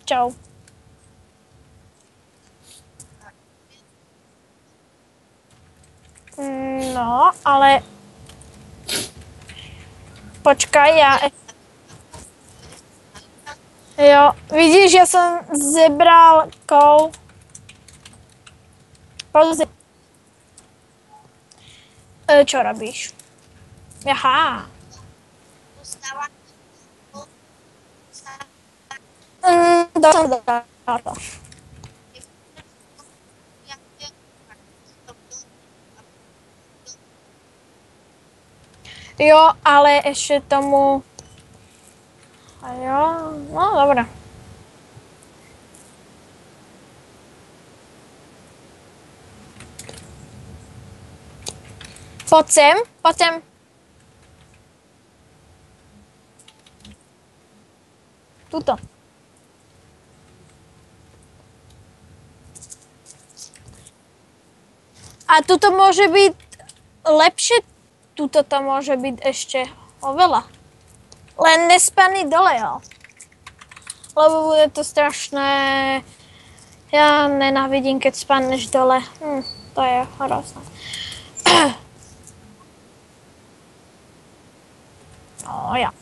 Čau. No, ale... Počkaj, ja... Jo, vidíš, ja som zebral kol. Pozri. Čo robíš? Aha. Dosť. Jo, ale ešte tomu... A jo, no dobré. Poď sem, poď sem. Tuto. A tuto môže byť lepšie, tuto to môže byť ešte oveľa. Len nespadni dole, jo. Lebo bude to strašné. Ja nenávidím, keď spadneš dole. To je hrozné. No ja.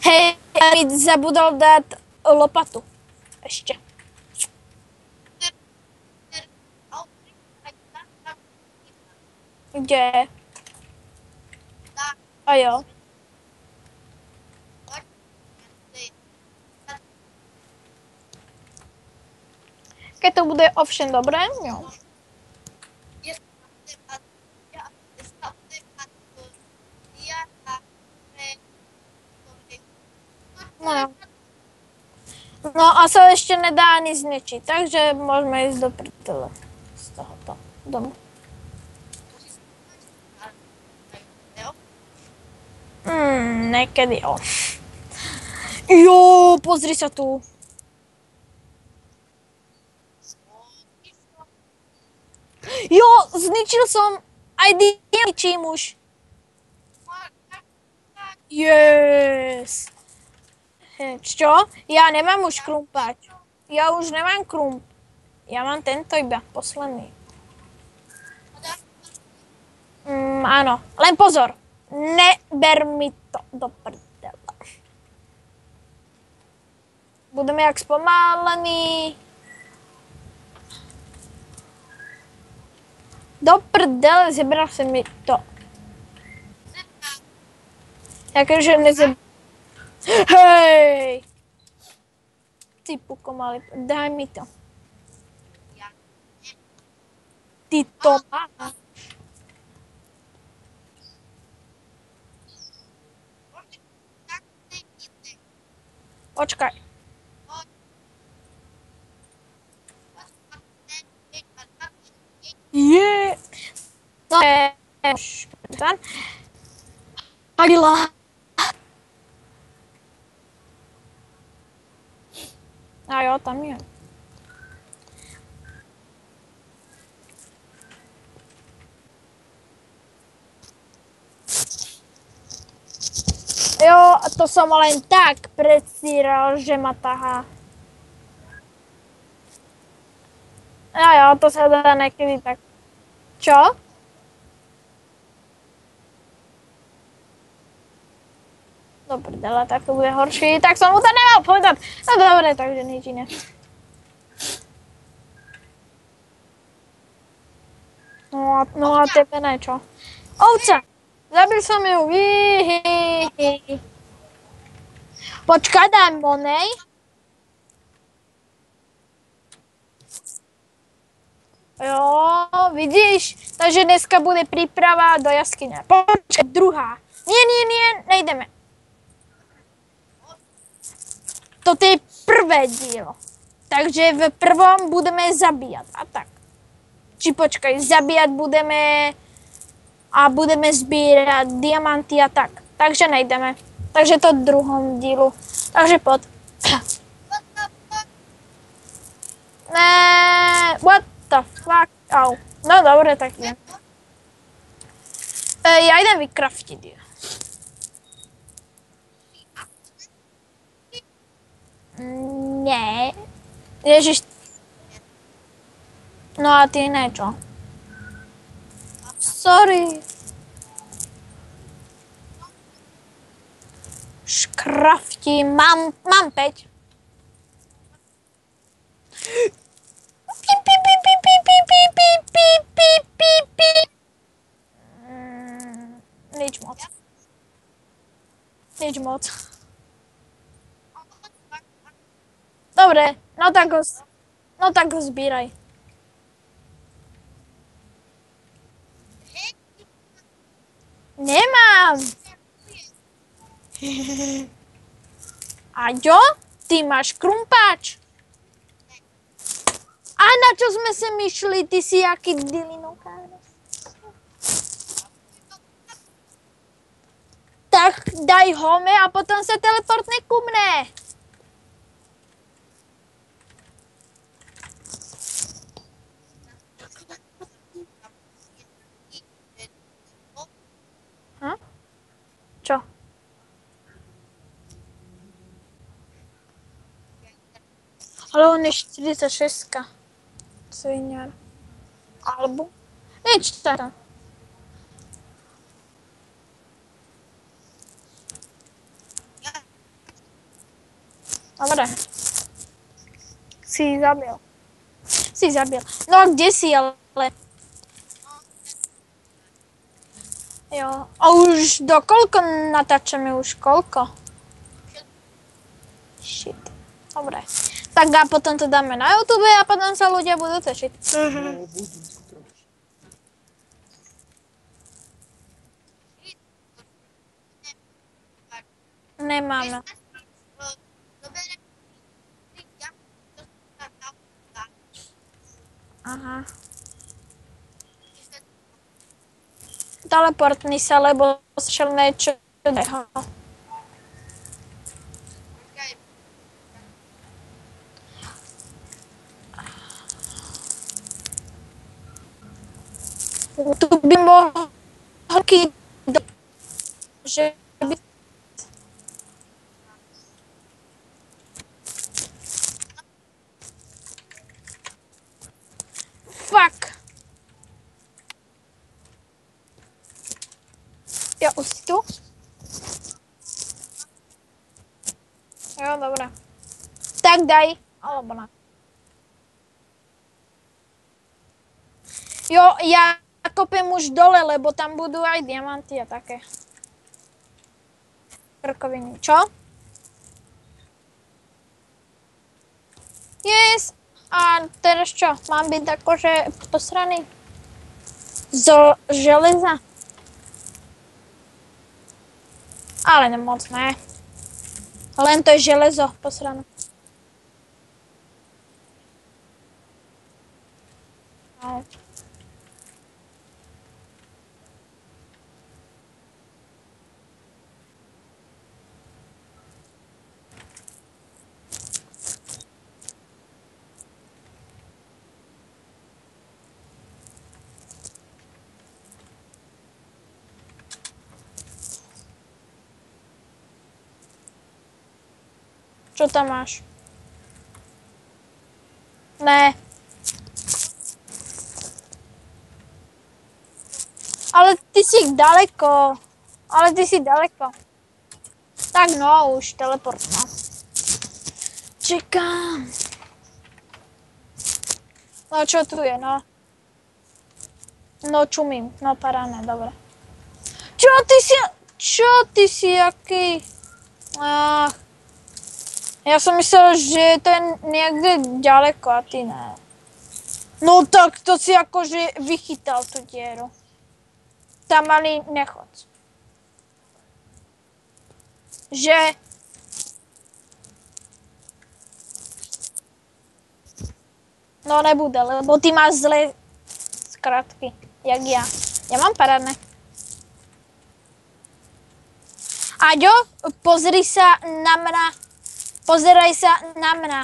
Hej, ja mi zabudol dať lopatu. Ešte. Kde? A jo. Keď to bude ovšem dobré, jo. No a sa ešte nedá ani zničiť, takže môžeme ísť do prdele z tohoto domu. Niekedy jo. Jo, pozri sa tu. Jo, zničil som aj ničím už. Yes. Čo? Ja nemám už krumpať. Ja už nemám krump. Ja mám tento iba, posledný. Áno, len pozor. Neber mi to do prdela. Budeme jak spomálení. Do prdele, zebral sa mi to. Jakože nezebral. Hej! Ty puko malý, daj mi to. Ty to máš. Počkaj. Je. No je. Adila. A jo, tam je. Jo, to som len tak predstíral, že ma tahá. Jo, to sa dá niekedy tak. Čo? Do prdela, tak to bude horší. Tak som mu to nemal povedať. No dobre, takže nič iné. No a tebe niečo. Ovca! Zabil som ju. Počkaj, daj monej. Jo, vidíš? Takže dneska bude príprava do jaskyne. Počkaj, druhá. Nie, nejdeme. Toto je prvé dielo. Takže v prvom budeme zabíjať. A tak. Či počkaj, zabíjať budeme a budeme zbierať diamanty a tak. Takže nejdeme. Takže to v druhom dílu. Takže pod. What the fuck? Au. No dobre, tak je. Ja idem vykraftiť. Nie. Ježiš. No a ty ne, čo? Sorry. Škraftím. Mám 5. Nič moc. Nič moc. Dobre, no tak ho zbíraj. Nemám. Aďo, ty máš krumpáč. A na čo sme sa myšli, ty si jaký dylinokár. Tak daj home a potom sa teleportne ku mne. Čo? Ale on je 46. Sviňar. Alebo? Nič teda. Dobre. Si zabil. No a kde si ale? Jo. A už do koľko natáčame? Už koľko? Shit. Dobre. Tak a potom to dáme na YouTube a potom sa ľudia budú tešiť. Nemáme. Aha. Teleportni sa, lebo šel niečo iného. Tu by mohol že by... Fuck. Ja už si tu? Jo, dobré. Tak daj, alebo na. Jo, ja kopem už dole, lebo tam budú aj diamanty a také. Krkoviny. Čo? Yes. A teraz čo? Mám byť akože posraný? Zo železa? Ale nemoc, ne. Len to je železo posrané. No. Čo tam máš? Ne. Ale ty si daleko. Tak no, už teleport no. Čekám. No čo tu je, no? No čumím, no paráne, dobre. Čo ty si aký? Ach. Ja som myslel, že to je niekde ďaleko a ty ne. No tak to si akože vychytal tú dieru. Tam ani nechod. Že... No nebude, lebo ty máš zlé skratky, jak ja. Ja mám parádne. Aďo, pozeraj sa na mňa.